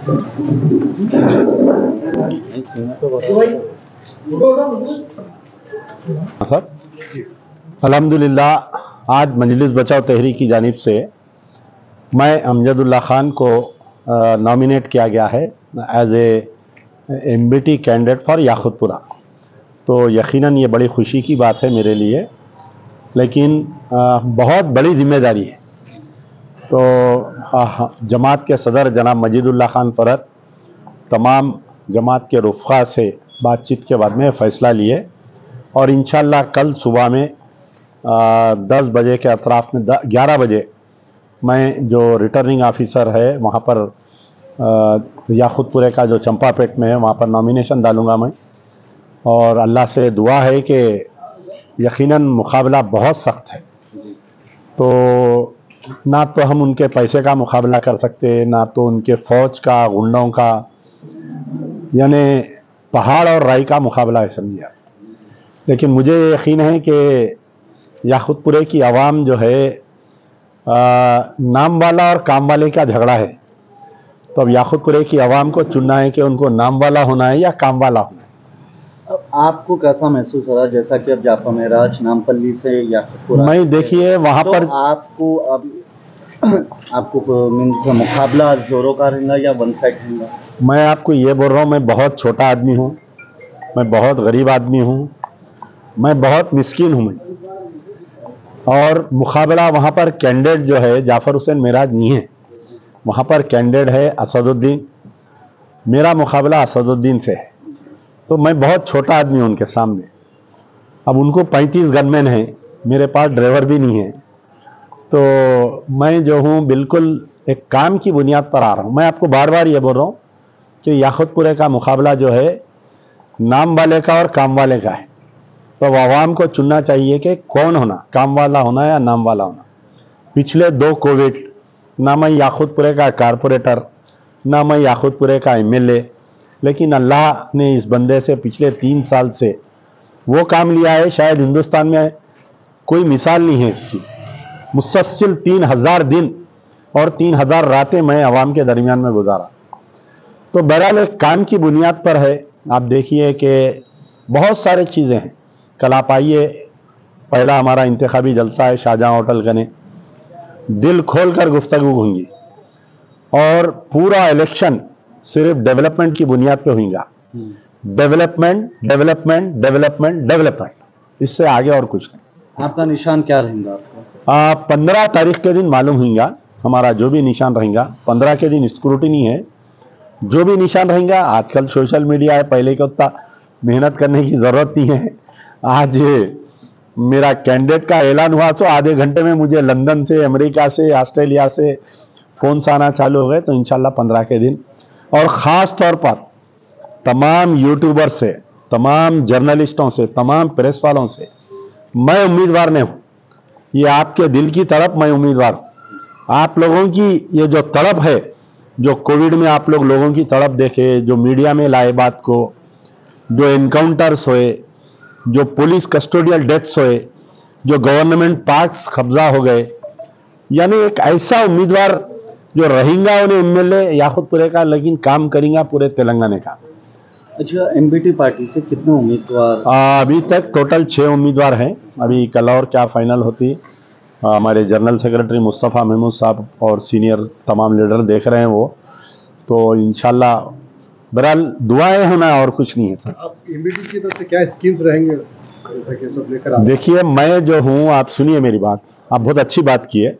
Sir अल्हम्दुलिल्लाह, आज मजलिस बचाओ तहरीक की जानिब से मैं अमजदुल्ला खान को नॉमिनेट किया गया है as a MBT candidate for Yakutpura. तो यकीनन ये बड़ी खुशी की बात है मेरे लिए, लेकिन बहुत बड़ी जिम्मेदारी है। तो जमात के सदर जनाब मजीदुल्लाह खान फरद तमाम जमात के रुफ़ा से बातचीत के बाद में फ़ैसला लिए और इंशाअल्लाह कल सुबह में 10 बजे के अतराफ़ में 11 बजे मैं जो रिटर्निंग ऑफिसर है वहाँ पर याकुतपुरे का जो चंपापेट में है वहाँ पर नॉमिनेशन डालूँगा मैं। और अल्लाह से दुआ है कि यकीनन मुकाबला बहुत सख्त है, तो ना तो हम उनके पैसे का मुकाबला कर सकते, ना तो उनके फ़ौज का, गुंडों का, यानी पहाड़ और राई का मुकाबला है समझिए। लेकिन मुझे यकीन है कि याकुतपुरे की आवाम जो है नाम वाला और काम वाले का झगड़ा है। तो अब याकुतपुरे की आवाम को चुनना है कि उनको नाम वाला होना है या काम वाला होना है। अब आपको कैसा महसूस हो रहा है, जैसा कि अब जाफा मेराज नामपल्ली से याकुतपुरा? मैं देखिए वहाँ तो पर आपको अब आपको मीन्स मुकाबला जोरों का रहेगा या वन साइड रहेगा? मैं आपको ये बोल रहा हूँ, मैं बहुत छोटा आदमी हूँ, मैं बहुत गरीब आदमी हूँ, मैं बहुत मिस्कीन हूँ मैं। और मुकाबला वहाँ पर कैंडिडेट जो है जाफ़र हुसैन मेराज नहीं है, वहाँ पर कैंडिडेट है असदुद्दीन। मेरा मुकाबला असदुद्दीन से है, तो मैं बहुत छोटा आदमी हूँ उनके सामने। अब उनको 35 गनमैन हैं, मेरे पास ड्राइवर भी नहीं है। तो मैं जो हूँ बिल्कुल एक काम की बुनियाद पर आ रहा हूँ। मैं आपको बार बार ये बोल रहा हूँ कि याकुतपुरे का मुकाबला जो है नाम वाले का और काम वाले का है। तो अब आवाम को चुनना चाहिए कि कौन होना, काम वाला होना या नाम वाला होना। पिछले 2 कोविड, ना मैं याकुतपुरे का कारपोरेटर, ना मैं याकुतपुरे का एमएलए, लेकिन अल्लाह ने इस बंदे से पिछले 3 साल से वो काम लिया है, शायद हिंदुस्तान में कोई मिसाल नहीं है इसकी। मुसलसल 3000 दिन और 3000 रातें मैं आवाम के दरमियान में गुजारा। तो बहरहाल एक काम की बुनियाद पर है। आप देखिए कि बहुत सारी चीज़ें हैं। कल आप आइए, पहला हमारा इंतखाबी जलसा है शाहजहां होटल कने, दिल खोल कर गुफ्तगू होंगी और पूरा इलेक्शन सिर्फ डेवलपमेंट की बुनियाद पे होगा। डेवलपमेंट डेवलपमेंट डेवलपमेंट डेवलपमेंट, इससे आगे और कुछ नहीं। आपका निशान क्या रहेगा? आपका 15 तारीख के दिन मालूम होगा हमारा जो भी निशान रहेगा। 15 के दिन स्क्रूटिनी है, जो भी निशान रहेगा। आजकल सोशल मीडिया है, पहले के उतना मेहनत करने की ज़रूरत नहीं है। आज मेरा कैंडिडेट का ऐलान हुआ तो आधे घंटे में मुझे लंदन से, अमेरिका से, ऑस्ट्रेलिया से फ़ोन्स आना चालू हो गए। तो इंशाल्लाह 15 के दिन, और ख़ास तौर पर तमाम यूट्यूबर से, तमाम जर्नलिस्टों से, तमाम प्रेस वालों से मैं उम्मीदवार नहीं हूँ। ये आपके दिल की तड़प, मैं उम्मीदवार हूँ। आप लोगों की ये जो तड़प है, जो कोविड में आप लोगों की तड़प देखे, जो मीडिया में लाए बात को, जो एनकाउंटर्स हुए, जो पुलिस कस्टोडियल डेथ्स हुए, जो गवर्नमेंट पार्क्स कब्जा हो गए, यानी एक ऐसा उम्मीदवार जो रहेगा उन्हें एमएलए याकुतपुरे का, लेकिन काम करेगा पूरे तेलंगाना का। अच्छा, एमबीटी पार्टी से कितने उम्मीदवार? अभी तक टोटल 6 उम्मीदवार हैं। अभी कल और क्या फाइनल होती, हमारे जनरल सेक्रेटरी मुस्तफ़ा महमूद साहब और सीनियर तमाम लीडर देख रहे हैं वो। तो इंशाल्लाह बहरहाल दुआएं होना और कुछ नहीं है सर। आप एमबीटी की तरफ से क्या स्कीम्स रहेंगे जैसा कि सब लेकर? देखिए, मैं जो हूँ, आप सुनिए मेरी बात, आप बहुत अच्छी बात की है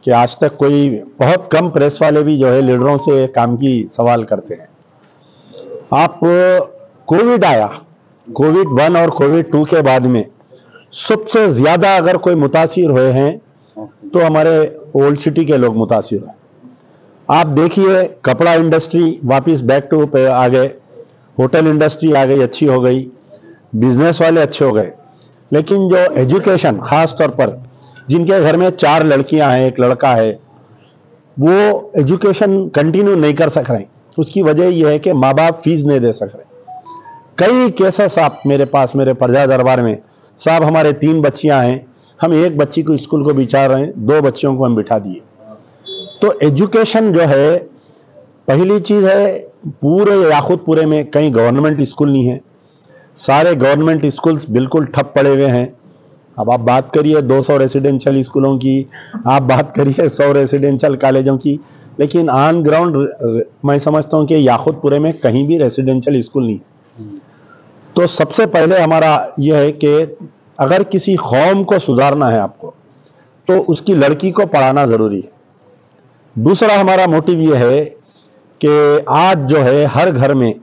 कि आज तक कोई, बहुत कम प्रेस वाले भी जो है लीडरों से काम की सवाल करते हैं। आप कोविड आया, कोविड 1 और कोविड 2 के बाद में सबसे ज्यादा अगर कोई मुतासिर हुए हैं तो हमारे ओल्ड सिटी के लोग मुतासिर हुए। आप देखिए, कपड़ा इंडस्ट्री वापस बैक टू पे आ गए, होटल इंडस्ट्री आ गई, अच्छी हो गई, बिजनेस वाले अच्छे हो गए। लेकिन जो एजुकेशन, खास तौर पर जिनके घर में 4 लड़कियां हैं, 1 लड़का है, वो एजुकेशन कंटिन्यू नहीं कर सक रहे। उसकी वजह यह है कि माँ बाप फीस नहीं दे सक रहे। कई केसेस आप मेरे पास, मेरे प्रजा दरबार में, साहब हमारे 3 बच्चियां हैं, हम 1 बच्ची को स्कूल को बिठा रहे हैं, 2 बच्चियों को हम बिठा दिए। तो एजुकेशन जो है पहली चीज है, पूरे याकूतपुरे में कहीं गवर्नमेंट स्कूल नहीं है। सारे गवर्नमेंट स्कूल्स बिल्कुल ठप पड़े हुए हैं। अब आप बात करिए 200 रेसिडेंशियल स्कूलों की, आप बात करिए 100 रेसिडेंशियल कॉलेजों की, लेकिन ऑन ग्राउंड मैं समझता हूं कि याकूतपुरे में कहीं भी रेसिडेंशियल स्कूल नहीं। तो सबसे पहले हमारा यह है कि अगर किसी कौम को सुधारना है आपको, तो उसकी लड़की को पढ़ाना जरूरी है। दूसरा हमारा मोटिव यह है कि आज जो है हर घर में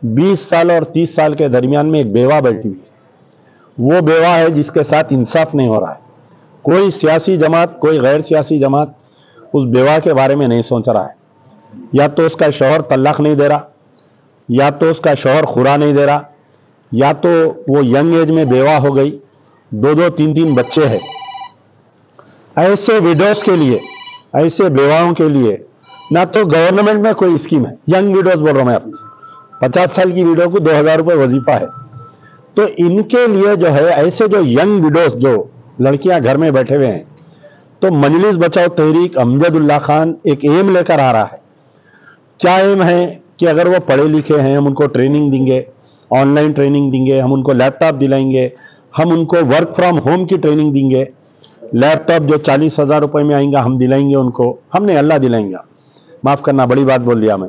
20 साल और 30 साल के दरमियान में एक बेवा बैठी हुई है। वो बेवा है जिसके साथ इंसाफ नहीं हो रहा है। कोई सियासी जमात, कोई गैर सियासी जमात उस बेवा के बारे में नहीं सोच रहा है। या तो उसका शौहर तलाक नहीं दे रहा, या तो उसका शौहर खुरा नहीं दे रहा, या तो वो यंग एज में बेवा हो गई, 2-2, 3-3 बच्चे हैं। ऐसे विडोज के लिए, ऐसे बेवाओं के लिए ना तो गवर्नमेंट में कोई स्कीम है। यंग विडोज बोल रहा हूं मैं आपको, 50 साल की विडो को 2000 रुपये वजीफा है। तो इनके लिए जो है, ऐसे जो यंग विडोज, जो लड़कियां घर में बैठे हुए हैं, तो मजलिस बचाओ तहरीक अमजदुल्ला खान एक एम लेकर आ रहा है। क्या एम है कि अगर वो पढ़े लिखे हैं, हम उनको ट्रेनिंग देंगे, ऑनलाइन ट्रेनिंग देंगे, हम उनको लैपटॉप दिलाएंगे, हम उनको वर्क फ्रॉम होम की ट्रेनिंग देंगे। लैपटॉप जो 40,000 रुपए में आएंगे हम दिलाएंगे उनको, हमने अल्लाह दिलाएंगा, माफ करना बड़ी बात बोल दिया मैं।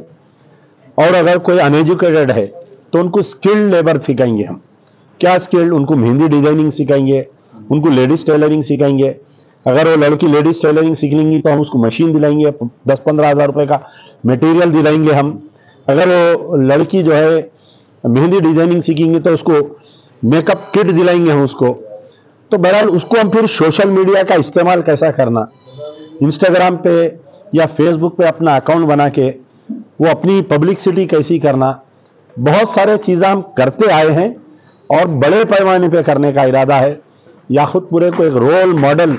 और अगर कोई अनएजुकेटेड है तो उनको स्किल्ड लेबर सिखाएंगे हम। क्या स्किल्ड? उनको मेहंदी डिजाइनिंग सिखाएंगे, उनको लेडीज टेलरिंग सिखाएंगे। अगर वो लड़की लेडीज टेलरिंग सीख लेंगी तो हम उसको मशीन दिलाएंगे, 10-15 हज़ार रुपए का मटेरियल दिलाएंगे हम। अगर वो लड़की जो है मेहंदी डिजाइनिंग सीखेंगे तो उसको मेकअप किट दिलाएंगे हम उसको। तो बहरहाल उसको हम फिर सोशल मीडिया का इस्तेमाल कैसा करना, इंस्टाग्राम पे या फेसबुक पे अपना अकाउंट बना के वो अपनी पब्लिसिटी कैसी करना, बहुत सारे चीज़ें हम करते आए हैं और बड़े पैमाने पे करने का इरादा है। याकूतपुरे को एक रोल मॉडल